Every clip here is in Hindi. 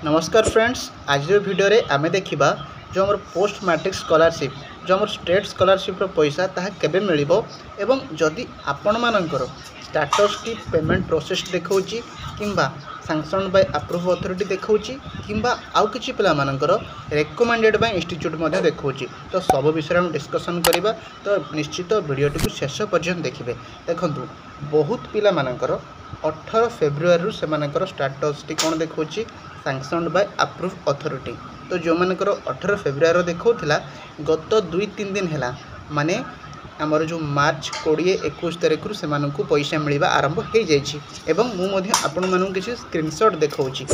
नमस्कार फ्रेंड्स, आज वीडियो रे आमे देखिबा जो हमर पोस्ट मैट्रिक स्कॉलरशिप जो हमर स्टेट स्कॉलरशिप रो पैसा ताहा केबे मिलिबो एवं जदि आपण मानकर स्टेटस टी पेमेंट प्रोसेस देखौची किंबा सैंक्शन बाय अप्रूव अथॉरिटी देखौची किंबा आउ किछि पिला मानकर रेकमेंडेड बाय इंस्टीट्यूट मध्ये देखौची। तो सब विषय हम डिस्कशन करिबा, तो निश्चित वीडियोटी को शेष पर्यंत देखिबे। देखंतु बहुत पिला मानकर 18 फेब्रुआरी से मानकर स्टेटस टी कोन देखौची सैंक्शन बाय अप्रूव अथॉरिटी। तो जो मानकर 18 फेब्रुआरी देखौथिला गत 2-3 दिन हैला माने आमर जो मार्च 20-21 तारिख से मानकु पैसा मिलवा आरंभ हो जाइछि एवं मु मध्ये आपण मानकु किछि स्क्रीनशॉट देखौछि।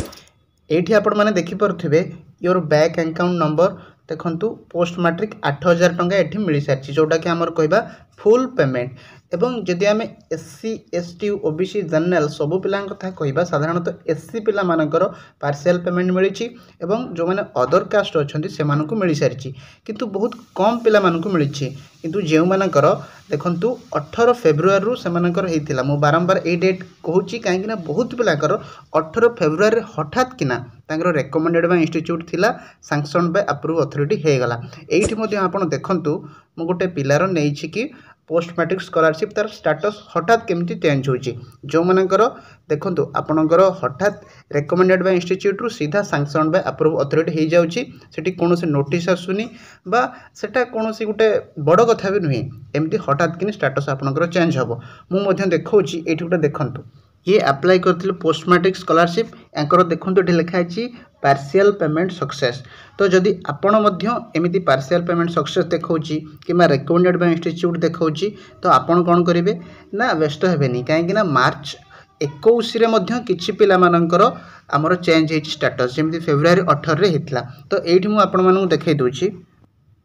एठी आपण माने देखि परथिबे योर बैंक अकाउंट नंबर देखंतु पोस्ट मैट्रिक 8000 टंका एठी मिली सारछि जोटा कि हमर कहबा फुल पेमेंट। एवं जदि आमे एससी एसटी ओबीसी जनरल सबु पिलां कथा कहबा साधारणतः एससी पिला मानकर पार्शियल पेमेंट मिलिछि एवं जो माने अदर कास्ट अछंती से मानकु मिली सारछि, किंतु बहुत कम पिला मानकु मिलिछि। किंतु जेउ मानकर देखंतु 18 फेब्रुआरी रु से मानकर हेतिला, मु बारंबार ए डेट कहूची काहेकि ना बहुत पिलाकर 18 फेब्रुआरी हठात किना तांकर रेकमेंडेड बाय इंस्टीट्यूट थिला सैंक्शन बाय अप्रूव अथॉरिटी हे गला। एठी मध्ये आपण देखंतु मु गोटे पिलार नेइछि कि पोस्ट मैट्रिक स्कॉलरशिप तार स्टेटस हठात केमती चेंज होची। जो मानकर देखंतु आपनकर हठात रेकमेंडेड बाय इंस्टीट्यूट रु सीधा सैंक्शन बाय अप्रूव अथॉरिटी हे जाउची, सेठी कोनोसी नोटिस आसुनी बा सेटा कोनोसी गुटे बड़ कथा भी नुहे, एमती हठात किनी स्टेटस आपनकर चेंज हबो। मु मध्ये देखौची एठी गुटे देखंतु ये अप्लाई करथिले पोस्ट मैट्रिक स्कॉलरशिप एंकर देखंतु एठी लिखा अछि पार्शियल पेमेंट सक्सेस। तो जदि आपण मध्य एमिति पार्शियल पेमेंट सक्सेस देखौची किमा रेकमेंडेड बाय इंस्टीट्यूट देखौची तो आपण कोन करिवे ना व्यस्त हेबेनी, काहेकि ना मार्च 21 रे मध्य किछि पिला मानकर हमर चेंज हेछि स्टेटस जेमिति फेब्रुआरी 18 रे हेतला। तो एठी मु आपण मानकु देखै दोछि।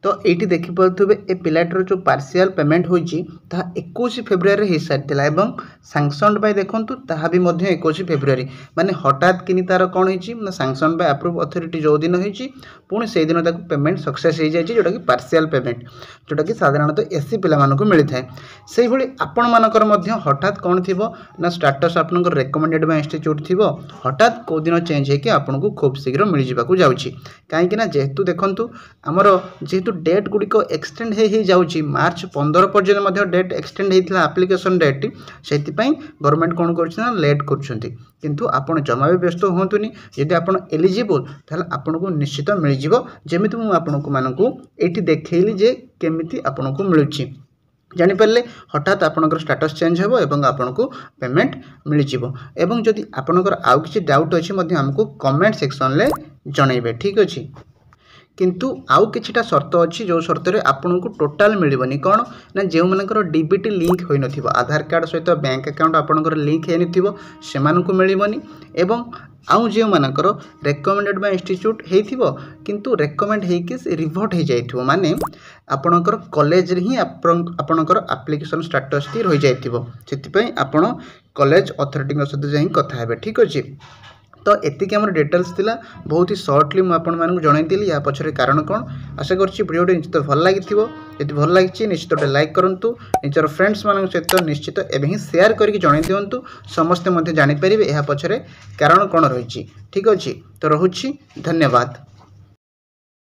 तो एठी देखि पथुबे ए पिलाटर जो पार्शियल पेमेंट होइछि ता 21 फेब्रुआरी हे सारतिला एवं सैंक्शन बाय देखंतु ताहा भी मध्य 21 फेब्रुआरी माने हठात किनी तार कोन होइछि ना सैंक्शन बाय अप्रूव अथॉरिटी जो दिन होइछि पुणी से दिन ताकू पेमेंट सक्सेस हे जाइछि, जोटा कि पार्शियल पेमेंट जोटा कि साधारणतः एससी पिला मानकु मिलि थाए। सेहि भली आपण मानकर मध्य हठात कोन थिबो ना स्टेटस आपनकर रेकमेंडेड बाय इंस्टीट्यूट थिबो हठात को दिन चेंज हे कि आपनकु खूब शीघ्र मिलि जिबाकू जाउछि। काहे कि ना जेहेतु देखंतु हमर जेहेतु डेट गुडी को एक्सटेंड हे जाउछि मार्च 15 पर्यंत मध्य डेट एक्सटेंड हेतिला एप्लीकेशन डेट, सेति पई गवर्नमेंट कोन करछि ना लेट करछंती। किंतु आपण जमा भी व्यस्त होंतुनी, यदि आपण एलिजिबल ताले आपनको निश्चित मिल जिवो। जेमिति मु आपनको मानकु एठी देखैली जे केमिति आपनको मिलुछि जानि परले हठात आपनकर स्टेटस चेंज हेबो एवं आपनको पेमेंट मिल जिवो। एवं जदि आपनकर आउ किछि डाउट अछि मध्य हमको कमेंट सेक्शन ले जणाइबे, ठीक अछि। किंतु आउ किछिटा शर्त अछि जो शर्त रे आपनको टोटल मिलिबनी कोन ना जे मानकर डीबीटी लिंक होई नथिबो, आधार कार्ड सहित बैंक अकाउंट आपनकर लिंक हे नथिबो सेमानकु मिलिबनी। एवं आउ जे मानकर रेकमेंडेड बाय इंस्टीट्यूट हेथिबो किंतु रेकमेंड हे कि रिवर्ट हे जाइथिबो माने आपनकर कॉलेज रे ही आपनकर एप्लीकेशन स्टेटस टी रहि जाइथिबो, सेति पई आपण कॉलेज अथॉरिटी सहित जाई कथा हेबे, ठीक अछि। तो एतिक हमर डिटेल्स थिला, बहुत ही शॉर्टली मु आपण मानकु जणाइतिली या पछरे कारण कोन। आशा करछि वीडियो निश्चित भल लागिथिबो, यदि भल लागिछि निश्चित लाइक करंतु, निजर फ्रेंड्स मानक सहित निश्चित एबे ही शेयर करके जणाइ दियंतु, समस्त मध्ये जानि परिबे एहा पछरे कारण कोन रहिछि, ठीक अछि। तो रहुछि, धन्यवाद।